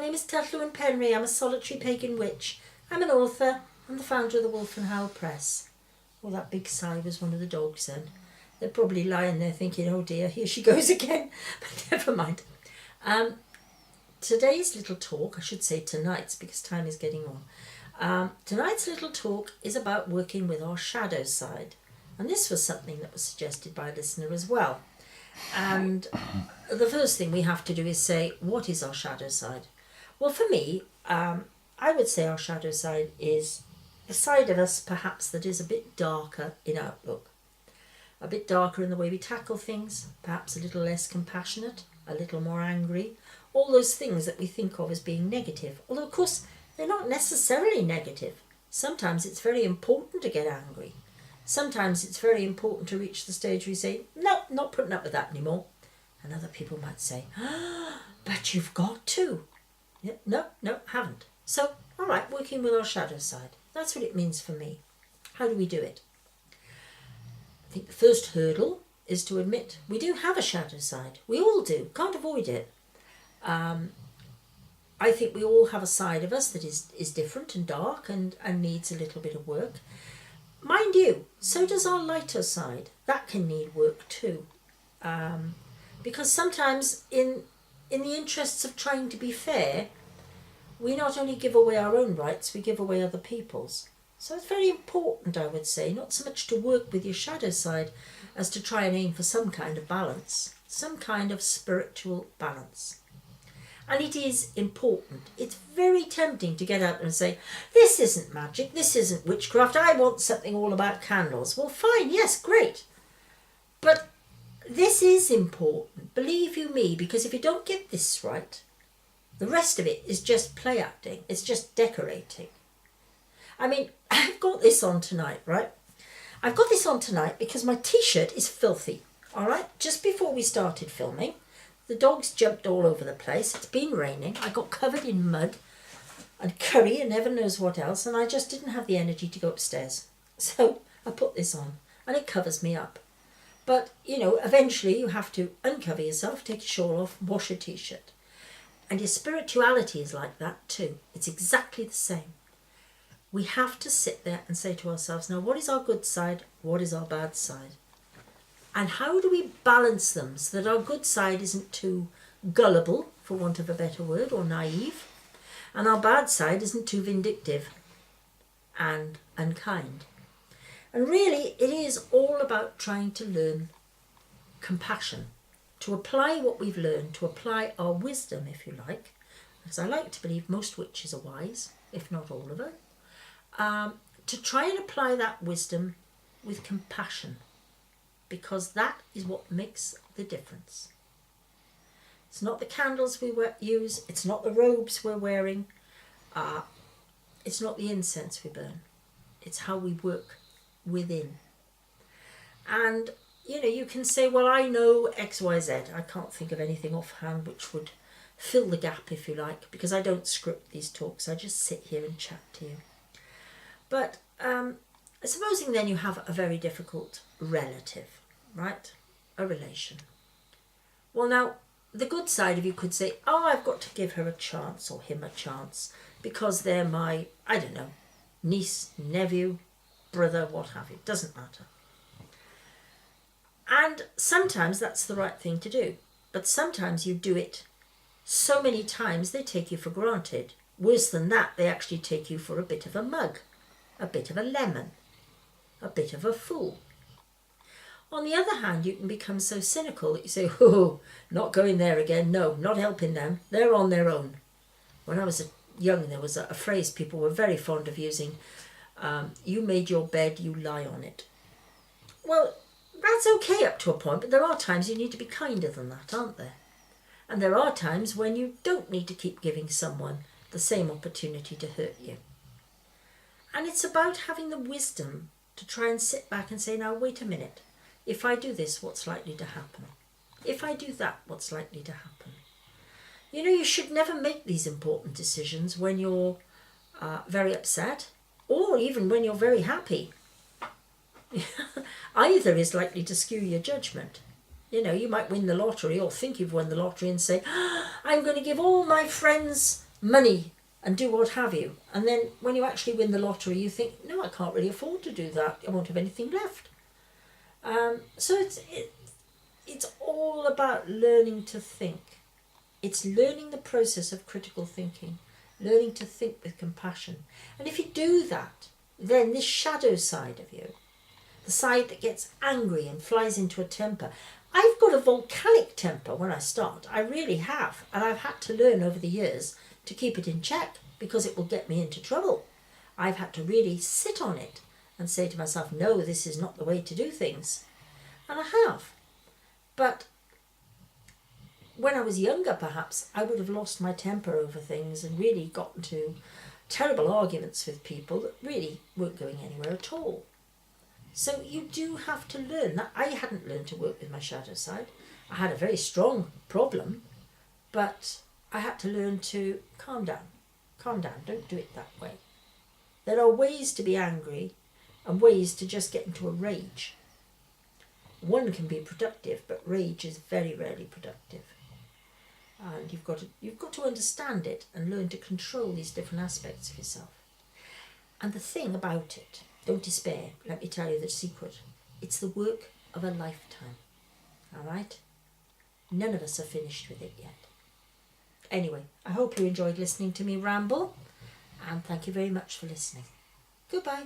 name is Tylluan Penry. I'm a solitary pagan witch. I'm an author. I'm the founder of the Wolf and Howl Press. Well, that big sigh was one of the dogs then. They're probably lying there thinking, oh dear, here she goes again. But never mind. Today's little talk, I should say tonight's because time is getting on. Tonight's little talk is about working with our shadow side. And this was something that was suggested by a listener as well. And the first thing we have to do is say, what is our shadow side? Well, for me, I would say our shadow side is the side of us perhaps that is a bit darker in outlook. A bit darker in the way we tackle things, perhaps a little less compassionate, a little more angry. All those things that we think of as being negative. Although, of course, they're not necessarily negative. Sometimes it's very important to get angry. Sometimes it's very important to reach the stage where you say, no, not putting up with that anymore. And other people might say, but you've got to. Yeah, no, haven't. So, all right, working with our shadow side. That's what it means for me. How do we do it? I think the first hurdle is to admit we do have a shadow side. We all do. Can't avoid it. I think we all have a side of us that is different and dark and needs a little bit of work. Mind you, so does our lighter side. That can need work too. Because sometimes in the interests of trying to be fair, we not only give away our own rights, we give away other people's. So it's very important, I would say, not so much to work with your shadow side as to try and aim for some kind of balance, some kind of spiritual balance. And it is important. It's very tempting to get out there and say, this isn't magic, this isn't witchcraft, I want something all about candles. Well, fine, yes, great. But this is important, believe you me, because if you don't get this right, the rest of it is just play acting, it's just decorating. I mean, I've got this on tonight, right? I've got this on tonight because my t-shirt is filthy, all right? Just before we started filming, the dogs jumped all over the place. It's been raining. I got covered in mud and curry and heaven knows what else, and I just didn't have the energy to go upstairs. So I put this on, and it covers me up. But, you know, eventually you have to uncover yourself, take your shawl off, wash your t-shirt. And your spirituality is like that too. It's exactly the same. We have to sit there and say to ourselves, now what is our good side? What is our bad side? And how do we balance them so that our good side isn't too gullible, for want of a better word, or naive, and our bad side isn't too vindictive and unkind? And really, it is all about trying to learn compassion, to apply what we've learned, to apply our wisdom, if you like, because I like to believe most witches are wise, if not all of them, to try and apply that wisdom with compassion. Because that is what makes the difference. It's not the candles we use, it's not the robes we're wearing, it's not the incense we burn, it's how we work within. And, you know, you can say, well, I know X, Y, Z. I can't think of anything offhand which would fill the gap, if you like, because I don't script these talks, I just sit here and chat to you. But supposing then you have a very difficult relative, right? A relation. Well, now, the good side of you could say, oh, I've got to give her a chance or him a chance because they're my, I don't know, niece, nephew, brother, what have you. Doesn't matter. And sometimes that's the right thing to do. But sometimes you do it so many times they take you for granted. Worse than that, they actually take you for a bit of a mug, a bit of a lemon, a bit of a fool. On the other hand, you can become so cynical that you say, oh, not going there again. No, not helping them. They're on their own. When I was young, there was a phrase people were very fond of using. You made your bed, you lie on it. Well, that's okay up to a point, but there are times you need to be kinder than that, aren't there? And there are times when you don't need to keep giving someone the same opportunity to hurt you. And it's about having the wisdom to try and sit back and say, now, wait a minute. If I do this, what's likely to happen? If I do that, what's likely to happen? You know, you should never make these important decisions when you're very upset or even when you're very happy. Either is likely to skew your judgment. You know, you might win the lottery or think you've won the lottery and say, I'm going to give all my friends money and do what have you. And then when you actually win the lottery, you think, no, I can't really afford to do that. I won't have anything left. So it's all about learning to think. It's learning the process of critical thinking, learning to think with compassion. And if you do that, then this shadow side of you, the side that gets angry and flies into a temper. I've got a volcanic temper when I start. I really have. And I've had to learn over the years to keep it in check because it will get me into trouble. I've had to really sit on it and say to myself, no, this is not the way to do things. And I have. But when I was younger, perhaps, I would have lost my temper over things and really gotten to terrible arguments with people that really weren't going anywhere at all. So you do have to learn that. I hadn't learned to work with my shadow side. I had a very strong problem, but I had to learn to calm down. Calm down, don't do it that way. There are ways to be angry and ways to just get into a rage. One can be productive, but rage is very rarely productive. And you've got to understand it and learn to control these different aspects of yourself. And the thing about it, don't despair, let me tell you the secret. It's the work of a lifetime. All right? None of us are finished with it yet. Anyway, I hope you enjoyed listening to me ramble, and thank you very much for listening. Goodbye.